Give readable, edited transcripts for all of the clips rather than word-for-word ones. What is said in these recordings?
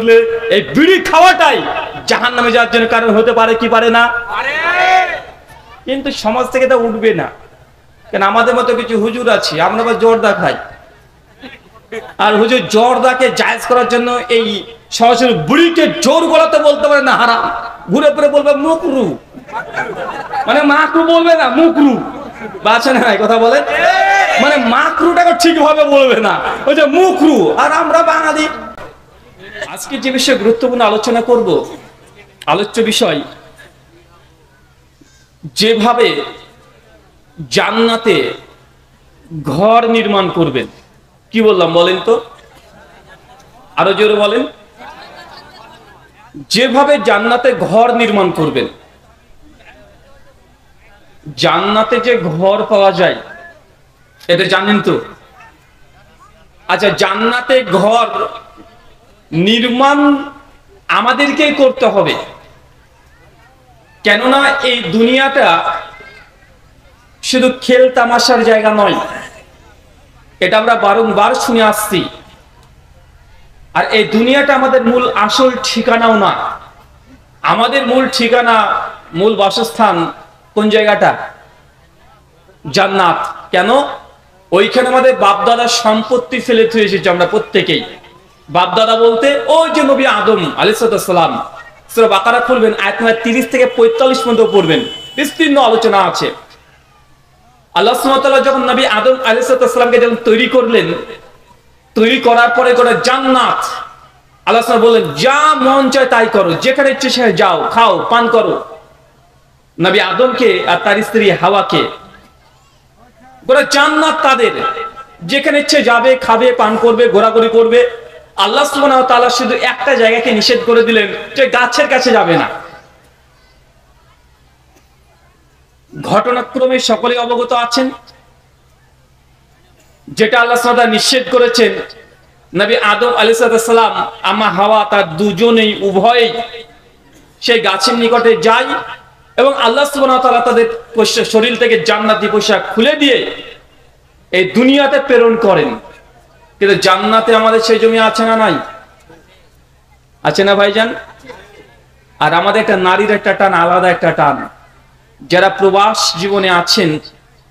করলে এই বিড়ি খাওয়াটাই জাহান্নামে যাওয়ার জন্য কারণ হতে পারে কি পারে না? কিন্তু সমাজ থেকে তা উঠবে না, কেন আমাদের মতো কিছু হুজুর আছে, আমরা আবার জর্দা খাই, আর হুজুর জর্দাকে জায়েজ করার জন্য এই সরাসরি বুড়িকে জোর গলাতে বলতে পারে না হারাম, ঘুরে ফিরে বলবে মুকরু, মানে মাকরু বলবে না মুকরু, বাঁচে না কথা বলে, মানে মাকরুটাকে ঠিকভাবে বলবে না, ওই যে মুকরু। আর আমরা বাঙালি। আজকে যে বিষয়ে গুরুত্বপূর্ণ আলোচনা করব, আলোচ্য বিষয় যেভাবে জান্নাতে ঘর নির্মাণ করবেন। কি বললাম বলেন তো, আরো জোরে বলেন। যেভাবে জান্নাতে ঘর নির্মাণ করবেন, জান্নাতে যে ঘর পাওয়া যায় এটা জানেন তো? আচ্ছা, জান্নাতে ঘর নির্মাণ আমাদেরকেই করতে হবে, কেননা এই দুনিয়াটা শুধু খেল তামাশার জায়গা নয়, এটা আমরা বারংবার শুনে আসছি। আর এই দুনিয়াটা আমাদের মূল আসল ঠিকানাও না। আমাদের মূল ঠিকানা, মূল বাসস্থান কোন জায়গাটা? জান্নাত। কেন? ওইখানে আমাদের বাপদাদার সম্পত্তি ফেলে থুয়ে এসেছি আমরা প্রত্যেকেই। বাপদাদা বলতে ওই যে নবী আদম আলাইহিস সালাম। সূরা বাকারা খুলবেন, আয়াত নম্বর 30 থেকে 45 পর্যন্ত পড়বেন, বিস্তীর্ণ আলোচনা আছে। আল্লাহ সুবহানাহু ওয়া তাআলা যখন নবী আদম আলাইহিস সালামকে যখন তৈরি করলেন, তৈরি করার পরে করে জান্নাত, আল্লাহ সুবহানাহু বললেন যা মন চায় তাই করো, যেখানে ইচ্ছে সেখানে যাও, খাও, পান করো। নবী আদমকে আর তার স্ত্রী হাওয়াকে গোটা জান্নাত তাদের, যেখানে ইচ্ছে যাবে, খাবে, পান করবে, ঘোরাঘুরি করবে। আল্লাহ সুবহানাহু ওয়া তাআলা শুধু একটা জায়গাকে নিষেধ করে দিলেন, যে গাছের কাছে যাবে না। ঘটনাক্রমে সকলেই অবগত আছেন, যেটা আল্লাহ সুবহানাহু ওয়া তাআলা নিষেধ করেছেন, নবী আদম আলাইহিস সালাম, আম্মা হাওয়া, তার দুজনেই উভয়ই সেই গাছের নিকটে যায় এবং আল্লাহ সুবহানাহু ওয়া তাআলা তাদের শরীর থেকে জান্নাতি পোশাক খুলে দিয়ে এই দুনিয়াতে প্রেরণ করেন। কিন্তু জান্নাতে আমাদের সেই জমি আছে না নাই? আছে না ভাইজান? আর আমাদের একটা নারীর একটা টান, আলাদা একটা টান। যারা প্রবাস জীবনে আছেন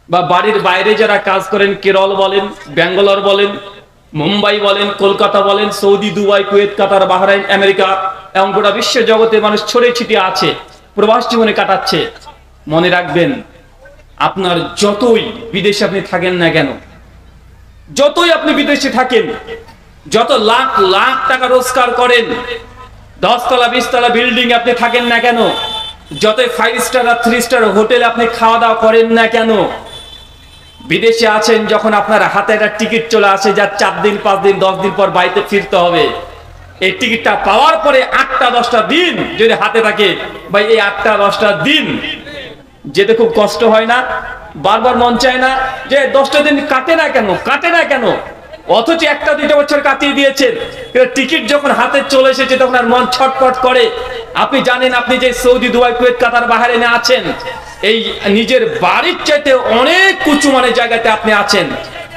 বা বাড়ির বাইরে যারা কাজ করেন, কেরল বলেন, ব্যাঙ্গালোর বলেন, মুম্বাই বলেন, কলকাতা বলেন, সৌদি, দুবাই, কুয়েত, কাতার, বাহরাইন, আমেরিকা, এবং গোটা বিশ্ব জগতে মানুষ ছড়িয়ে ছিটিয়ে আছে, প্রবাস জীবনে কাটাচ্ছে। মনে রাখবেন, আপনার যতই বিদেশে আপনি থাকেন না কেন, যতই আপনি বিদেশে থাকেন, যত লাখ লাখ টাকা রোজগার করেন, 10 তলা 20 তলা বিল্ডিং আপনি থাকেন না কেন, যতই 5 স্টার আর 3 স্টার হোটেলে আপনি খাওয়া দাওয়া করেন না কেন, বিদেশে আছেন যখন আপনার হাতে একটা টিকিট চলে আসে, যা 4 দিন 5 দিন 10 দিন পর বাড়িতে ফিরতে হবে, এই টিকিটটা পাওয়ার পরে 8টা 10টা দিন যদি হাতে থাকে, ভাই এই 8টা 10টা দিন যেতে খুব কষ্ট হয় না? বারবার মন চায় না যে 10টা দিন কাটে না কেন, কাটে না কেন? অথচ 1-2 বছর কাটিয়ে দিয়েছেন, টিকিট যখন হাতে চলে এসেছে তখন আর মন ছটফট করে। আপনি জানেন, আপনি যে সৌদি, দুবাই, কুয়েত, কাতার, বাহরাইনে আছেন, এই নিজের বাড়ির চাইতে অনেক উঁচু মানের জায়গাতে আপনি আছেন।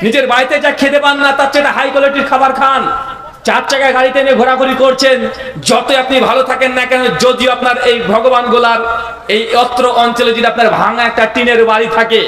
নিজের বাড়িতে যা খেতে পান না, তার চেয়ে হাই কোয়ালিটির খাবার খান, 4 চাকায় গাড়িতে নিয়ে ঘোরাঘুরি করছেন। যতই আপনি ভালো থাকেন না কেন, যদিও আপনার এই ভগবান গোলার এই অত্র অঞ্চলে যদি আপনার ভাঙা একটা টিনের বাড়ি থাকে,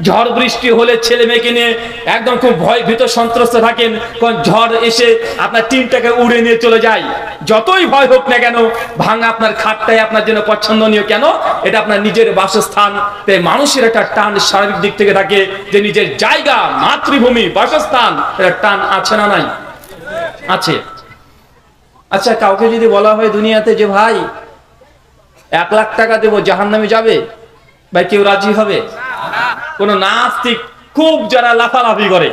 ঝড় বৃষ্টি হলে ছেলে মেয়েকে নিয়ে একদম খুব ভয় ভীত সন্ত্রস্ত থাকেন, কোন ঝড় এসে আপনার টিনটাকে উড়ে নিয়ে চলে যায়। যতই ভয় হোক না কেন, ভাঙা আপনার খাটটাই আপনার জন্য পছন্দনীয়। কেন? এটা আপনার নিজের বাসস্থান। তাই মানুষের একটা টান শারীরিক দিক থেকে থাকে, যে নিজের জায়গা, মাতৃভূমি, বাসস্থান, এটা টান আছে না নাই? আছে। আচ্ছা, কাউকে যদি বলা হয় দুনিয়াতে যে ভাই 1 লাখ টাকা দেবো, জাহান্নামে যাবে, ভাই কেউ রাজি হবে? কোন নাস্তিক খুব যারা লাফালাফি করে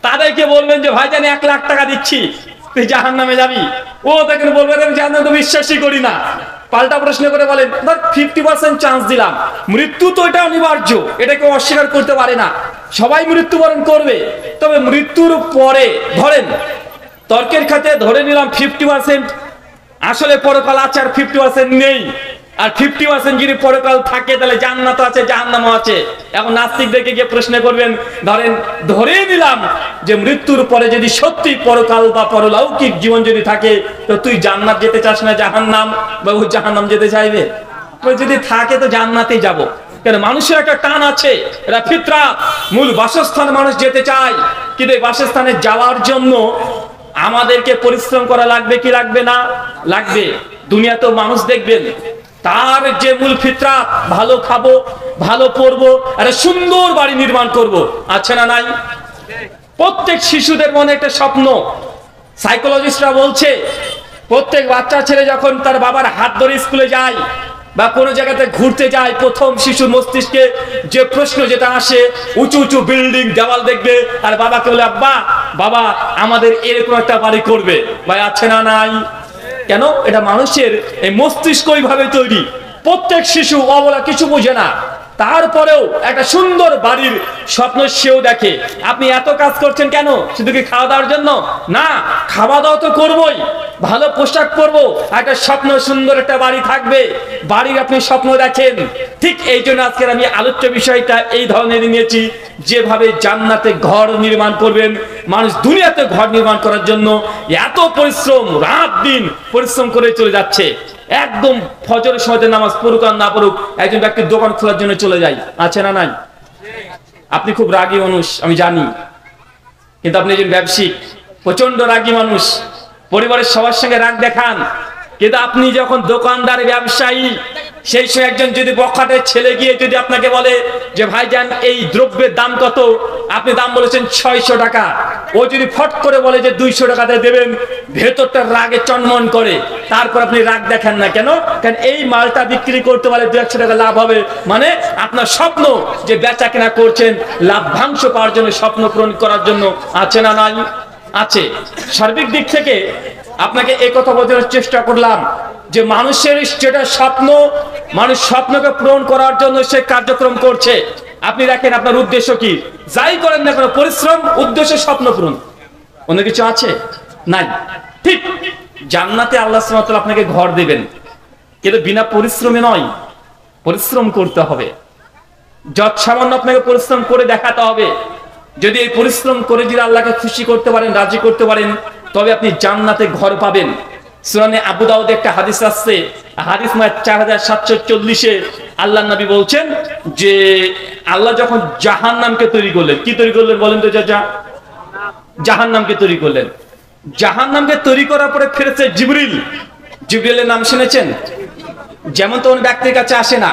তাদেরকে বলবেন যে ভাই জানি 1 লাখ টাকা দিচ্ছি, তুই জাহান্নামে যাবি, ও তাকে বলবে আমি জাহান্নামে তো বিশ্বাসই করি না। পাল্টা প্রশ্ন করে বলেন, ধর 50% চান্স দিলাম, মৃত্যু তো এটা অনিবার্য, এটা কেউ অস্বীকার করতে পারে না, সবাই মৃত্যুবরণ করবে। তবে মৃত্যুর পরে ধরেন তর্কের খাতে ধরে নিলাম 50% আসলে পরকাল আছে আর 50% নেই, আর 50% যদি পরকাল থাকে তাহলে জান্নাত আছে জাহান্নামও আছে। এখন নাস্তিকদেরকে গিয়ে প্রশ্ন করবেন, ধরেই নিলাম যে মৃত্যুর পরে যদি সত্যি পরকাল বা পরলৌকিক জীবন যদি থাকে, তো তুই জান্নাত যেতে চাস না জাহান্নাম, বা ও জাহান্নাম যেতে চাইবে? যদি থাকে তো জান্নাতেই যাব। কেন? মানুষের একটা টান আছে, এটা ফিতরাত, মূল বাসস্থান মানুষ যেতে চায়, কিন্তু এই বাসস্থানে যাওয়ার জন্য আমাদেরকে পরিশ্রম করা লাগবে কি লাগবে না? লাগবে। দুনিয়াতেও মানুষ দেখবেন তার যে মূল ফিতরাত, ভালো খাবো, ভালো পড়বো, একটা সুন্দর বাড়ি নির্মাণ করব, আছে না নাই? প্রত্যেক শিশুদের মনে একটা স্বপ্ন। সাইকোলজিস্টরা বলছে প্রত্যেক বাচ্চা ছেলে যখন তার বাবার হাত ধরে স্কুলে যায় বা কোনো জায়গাতে ঘুরতে যায়, প্রথম শিশুর মস্তিষ্কে যে প্রশ্ন যেটা আসে, উঁচু উঁচু বিল্ডিং দেওয়াল দেখবে আর বাবাকে বলে আব্বা বাবা আমাদের এরকম একটা বাড়ি করবে, ভাই আছে না নাই? কেন? এটা মানুষের এই মস্তিষ্ক ওইভাবে তৈরি। প্রত্যেক শিশু অবলা কিছু বোঝে না, তারপরেও একটা সুন্দর বাড়ির স্বপ্ন সেও দেখে। আপনি এত কাজ করছেন কেন? শুধু কি খাওয়া দাওয়ার জন্য? না, খাওয়া দাওয়া তো করবোই, ভালো পোশাক পরবো, একটা স্বপ্ন সুন্দর একটা বাড়ি থাকবে, বাড়ির আপনি স্বপ্ন দেখেন। ঠিক এই জন্য আজকের আমি আলোচ্য বিষয়টা এই ধরনের নিয়েছি, যেভাবে জান্নাতে ঘর নির্মাণ করবেন। মানুষ দুনিয়াতে ঘর নির্মাণ করার জন্য এত পরিশ্রম, রাত দিন পরিশ্রম করে চলে যাচ্ছে। একদম ফজরের সময়তে নামাজ পড়ুক আর না পড়ুক, একজন ব্যক্তির দোকান খোলার জন্য চলে যায়, আছে না নাই? আপনি খুব রাগী মানুষ আমি জানি, কিন্তু আপনি একজন ব্যবসায়িক, প্রচন্ড রাগী মানুষ, পরিবারের সবার সঙ্গে রাগ দেখান, কিন্তু আপনি যখন দোকানদার ব্যবসায়ী, সেই সময় একজন যদি বখাটের ছেলে গিয়ে যদি আপনাকে বলে যে ভাইজান এই দ্রব্যের দাম কত, আপনি দাম বলেছেন 600 টাকা, ও যদি ফট করে বলে যে 200 টাকাতে দেবেন, ভেতরটা রাগে চনমন করে, তারপর আপনি রাগ দেখান না কেন? কারণ এই মালটা বিক্রি করতে পারলে 200 টাকা লাভ হবে, মানে আপনার স্বপ্ন যে বেচা কেনা করছেন লাভ্যাংশ পাওয়ার জন্য, স্বপ্ন পূরণ করার জন্য, আছে না নাই? আছে। সার্বিক দিক থেকে আপনাকে এই কথা বোঝানোর চেষ্টা করলাম যে মানুষের যেটা স্বপ্ন, মানুষ স্বপ্নকে পূরণ করার জন্য সে কার্যক্রম করছে। আপনি দেখেন আপনার উদ্দেশ্য কি, যাই করেন না কেন, পরিশ্রম, উদ্দেশ্য স্বপ্ন পূরণ, অন্য কিছু আছে? নাই। ঠিক জান্নাতে আল্লাহ সুবহানাহু ওয়া তাআলা আপনাকে ঘর দিবেন, কিন্তু বিনা পরিশ্রমে নয়, পরিশ্রম করতে হবে। যত সামান্য আপনাকে পরিশ্রম করে দেখাতে হবে। যদি এই পরিশ্রম করে যদি আল্লাহকে খুশি করতে পারেন, রাজি করতে পারেন, তবে আপনি জান্নাতে ঘর পাবেন। সুনানে আবু দাউদে একটা হাদিস আসছে, হাদিস নম্বর 4740-এ আল্লাহর নবী বলছেন যে আল্লাহ যখন জাহান্নামকে তৈরি করলেন, কি তৈরি করলেন বলেন তো চাচা? জাহান্নামকে তৈরি করলেন। জাহান্নামকে তৈরি করার পরে ফেরেশতা জিবরিলের নাম শুনেছেন? যেমন তেমন ব্যক্তির কাছে আসে না,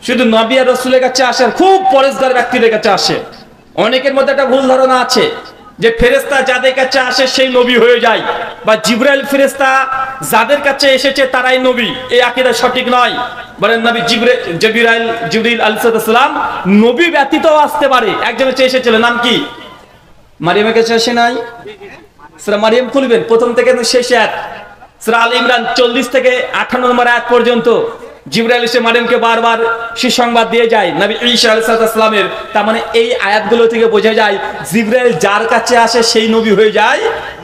শুধু নবী আর রাসূলের কাছে আসে, খুব পরেশগার ব্যক্তিদের কাছে আসে। অনেকের মধ্যে একটা ভুল ধারণা আছে যে ফেরেশতা যাদের কাছে আসে সেই নবী হয়ে যায়, বা জিবরাইল ফেরেশতা যাদের কাছে এসেছে তারাই নবী, এই আকীদা সঠিক নয়। বলেন নবী জিবরিল আলাইহিস সালাম নবী ব্যতীত আসতে পারে। একজন কাছে এসেছিল, নাম কি? মারিয়ামের কাছে আসে নাই? সূরা মারিয়াম খুলবেন, প্রথম থেকে শেষ আয়াত, সূরা আল ইমরান 40 থেকে 58 নম্বর আয়াত পর্যন্ত জিবরাইল এসে মারিয়ামকে বারবার সুসংবাদ দিয়ে যায় নবী ঈসা আলাইহিস সালামের। তার মানে এই আয়াতগুলো থেকে বোঝা যায় জিবরাইল যার কাছে আসে সেই নবী হয়ে যায়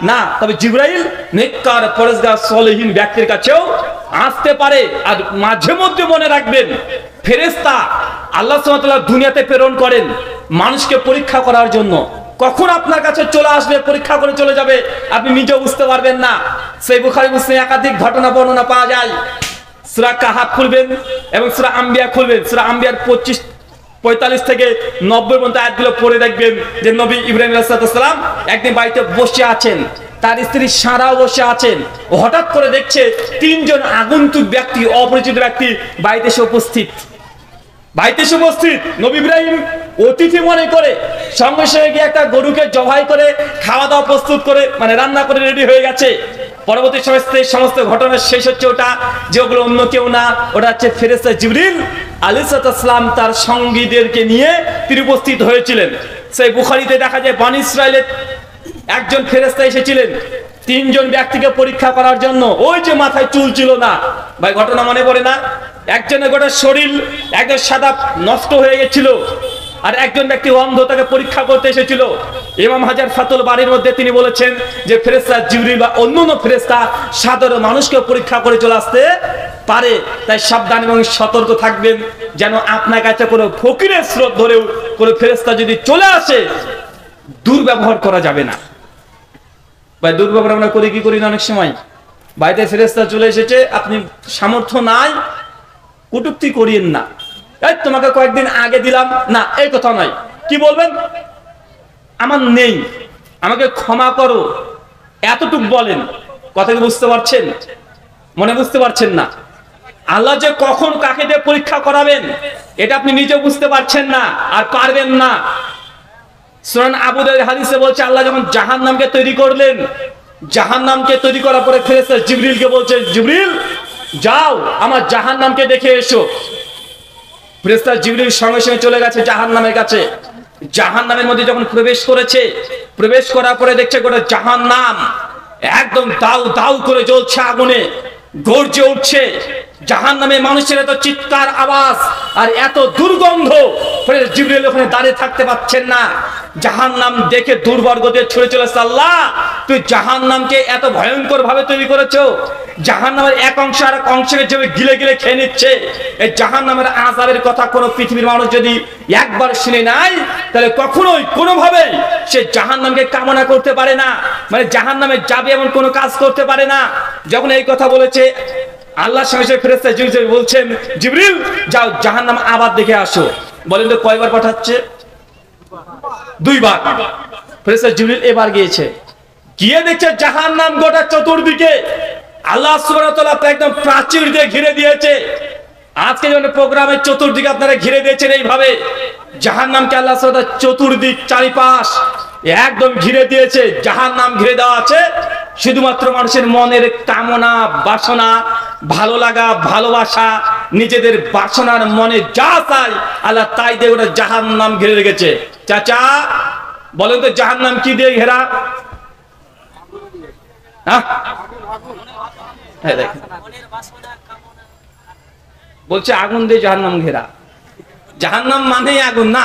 না, তবে জিবরাইল নেককার পরেশগার সলিহিন ব্যক্তির কাছেও আসতে পারে। আর মাঝে মধ্যে মনে রাখবেন, ফেরেশতা আল্লাহ সুবহানাহু ওয়া তাআলা দুনিয়াতে প্রেরণ করেন মানুষকে পরীক্ষা করার জন্য। কখন আপনার কাছে চলে আসবে, পরীক্ষা করে চলে যাবে, আপনি নিজেও বুঝতে পারবেন না। সেই বুখারী মুসলিমে একাধিক ঘটনা বর্ণনা পাওয়া যায়। সূরা কাহাফ খুলবেন এবং সূরা আম্বিয়া খুলবেন, সূরা আম্বিয়ার 45 থেকে 90 পর্যন্ত আয়াতগুলো পড়ে দেখবেন যে নবী ইব্রাহিম আলাইহিস সালাম একদিন বাড়িতে বসে আছেন, তার স্ত্রী সারাও বসে আছেন। ও হঠাৎ করে দেখছে 3 জন আগন্তুক ব্যক্তি, অপরিচিত ব্যক্তি বাড়িতে এসে উপস্থিত। নবী ইব্রাহিম অতিথি মনে করে সঙ্গে সঙ্গে গিয়ে একটা গরুকে জবাই করে খাওয়া দাওয়া প্রস্তুত করে, মানে রান্না করে রেডি হয়ে গেছে। পরবর্তী সমস্ত ঘটনা শেষ হচ্ছে ওটা যে ওগুলো অন্য কেউ না, ওটা হচ্ছে ফেরেশতা জিবরিল আলাইহিস সালাম তার সঙ্গীদেরকে নিয়ে তিনি উপস্থিত হয়েছিলেন। সেই বুখারীতে দেখা যায় বনী ইসরাইলের একজন ফেরেশতা এসেছিলেন 3 জন ব্যক্তিকে পরীক্ষা করার জন্য। ওই যে মাথায় চুল ছিল না, ভাই ঘটনা মনে পড়ে না? একজনের গোটা শরীর একদম সাদা নষ্ট হয়ে গেছিল, আর একজন ব্যক্তি অন্ধ, তাকে পরীক্ষা করতে এসেছিল। ইমাম হাজার ফাতুল বাড়ির মধ্যে তিনি বলেছেন যে ফেরেশতা জিবরিল বা অন্যান্য ফেরেশতা সাধারণ মানুষকে পরীক্ষা করে চলে আসতে পারে, তাই সাবধান এবং সতর্ক থাকবেন যেন আপনার কাছে কোনো ফকিরের স্রোত ধরেও কোনো ফেরেশতা যদি চলে আসে দুর্ব্যবহার করা যাবে না। ভাই দুর্ব্যবহার আমরা করি কি করি না? অনেক সময় বাড়িতে ফেরেশতা চলে এসেছে, আপনি সামর্থ্য নাই, কটূক্তি করিয়েন না, এই তোমাকে কয়েকদিন আগে দিলাম না, এই কথা নয়। কি বলবেন? আমার নেই, আমাকে ক্ষমা করো, এতটুকু বলেন। কথা কি বুঝতে পারছেন? মনে বুঝতে পারছেন না? আল্লাহ যে কখন কাকে দিয়ে পরীক্ষা করাবেন এটা আপনি নিজে বুঝতে পারছেন না আর পারবেন না। সূরা আবু দাউদের হাদিসে বলছে আল্লাহ যখন জাহান্নামকে তৈরি করলেন, জাহান্নামকে তৈরি করার পরে ফেরেশতা জিবরিলকে বলছে, জিবরিল যাও আমার জাহান্নামকে দেখে এসো। ফেরেশতা জিবরিল সঙ্গে সঙ্গে চলে গেছে জাহান্নামের কাছে। জাহান্নামের মধ্যে যখন প্রবেশ করেছে, প্রবেশ করার পরে দেখছে গোটা জাহান্নাম একদম দাউ দাউ করে জ্বলছে, আগুনে গর্জে উঠছে। জাহান্নামে মানুষের এত চিৎকার আওয়াজ আর এত দুর্গন্ধ, জিবরিল ওখানে দাঁড়িয়ে থাকতে পারছেন না। জাহান্নাম দেখে দুর্বার গতিতে ছুড়ে চলেছে, আল্লাহ তুই জাহান্নামকে এত ভয়ঙ্কর ভাবে তৈরি করেছো, জাহান্নামের এক অংশ আর এক অংশকে যেভাবে গিলে গিলে খেয়ে নিচ্ছে। এই জাহান্নামের আযাবের কথা কোনো পৃথিবীর মানুষ যদি একবার শুনে নাই তাহলে কখনোই কোনোভাবেই সে জাহান্নামকে কামনা করতে পারে না, মানে জাহান্নামে যাবে এমন কোনো কাজ করতে পারে না। যখন এই কথা বলেছে আল্লাহর সঙ্গে সঙ্গে ফেরেশতা জিবরিল বলছেন, জিবরিল যাও জাহান্নাম আবার দেখে আসো। বলেন তো কয়বার পাঠাচ্ছে? 2 বার। ফেরেশতা জিবরিল এবার গিয়েছে, গিয়ে দেখছে জাহান্নাম গোটা চতুর্দিকে আল্লাহ সুবহানাহু ওয়া তাআলা একদম প্রাচীর দিয়ে ঘিরে দিয়েছে। আজকে যখন প্রোগ্রামের চতুর্দিকে আপনারা ঘিরে দিয়েছেন এইভাবে, জাহান্নামকে আল্লাহ সুবহানাহু ওয়া তাআলা চতুর্দিক চারিপাশ একদম ঘিরে দিয়েছে। জাহান্নাম ঘিরে দেওয়া আছে শুধুমাত্র মানুষের মনের কামনা বাসনা, ভালো লাগা ভালোবাসা, নিজেদের বাসনার মনে যা চাই আল্লাহ তাই দিয়ে ওটা জাহান্নাম ঘিরে রেখেছে। চাচা বলেন তো জাহান্নাম কি দিয়ে ঘেরা? দেখেন বলছে আগুন দিয়ে জাহান্নাম ঘেরা। জাহান্নাম মানে আগুন না,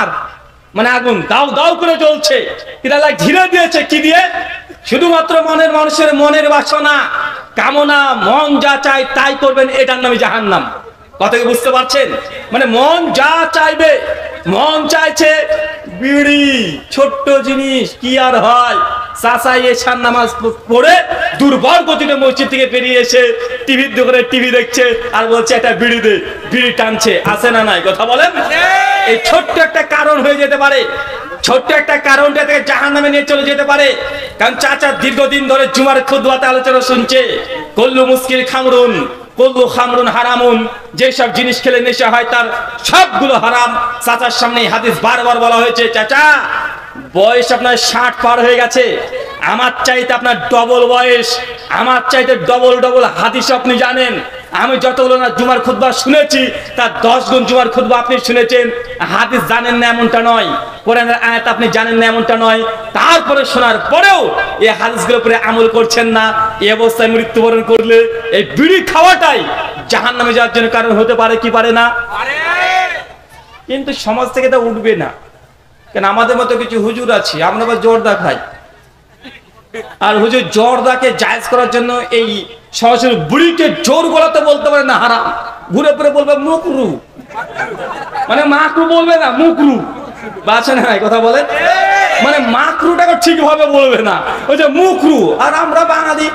মানে আগুন দাউ দাউ করে জ্বলছে, এটা ঘিরে দিয়েছে কি দিয়ে? শুধুমাত্র মনের মানুষের মনের বাসনা কামনা, মন যা চায় তাই করবেন, এটার নামই জাহান্নাম। কথা কি বুঝতে পারছেন? মানে মন যা চাইবে, মন চাইছে বিড়ি, ছোট্ট জিনিস কি আর হয়, চাচাই এশার নামাজ পড়ে দুর্বল গতিতে মসজিদ থেকে বেরিয়ে এসে টিভির দোকানে টিভি দেখছে আর বলছে একটা বিড়ি দে, বিড়ি টানছে, আছে না নাই? কথা বলেন। এই ছোট্ট একটা কারণ হয়ে যেতে পারে, ছোট্ট একটা কারণটা থেকে জাহান্নামে নিয়ে চলে যেতে পারে। কারণ চাচা দীর্ঘদিন ধরে জুমার খুতবাতে আলোচনা শুনছে, কল্লু মুস্কিল খামরুন, কল্লু খামরুন হারামুন, যেসব জিনিস খেলে নেশা হয় তার সবগুলো হারাম। চাচার সামনে হাদিস বারবার বলা হয়েছে, চাচা বয়স আপনার 60 পার হয়ে গেছে, আমার চাইতে আপনার ডবল বয়স, আমার চাইতে ডবল ডবল হাদিস আপনি জানেন। আমি যতগুলো না জুমার খুতবা শুনেছি তার 10 গুণ জুমার খুতবা আপনি শুনেছেন, হাদিস জানেন না এমনটা নয়, কোরআনের আয়াত আপনি জানেন না এমনটা নয়, তারপরে শোনার পরেও এই হাদিসগুলোর উপরে আমল করছেন না। এই অবস্থায় মৃত্যুবরণ করলে এই বিড়ি খাওয়াটাই জাহান্নামে যাওয়ার জন্য কারণ হতে পারে কি পারে না? কিন্তু সমাজ থেকে তা উঠবে না, কেন আমাদের মতো কিছু হুজুর আছে, আমরা আবার জর্দা খাই, আর হুজুর জর্দাকে জায়েজ করার জন্য এই সরাসরি বুড়িকে জোর গলাতে বলতে পারে না হারাম, ঘুরে ফিরে বলবে মুকরু, মানে মাকরু বলবে না মুকরু, বাঁচে না কথা বলে, মানে মাকরুটাকে ঠিকভাবে বলবে না, ওই যে মুকরু। আর আমরা বাঙালি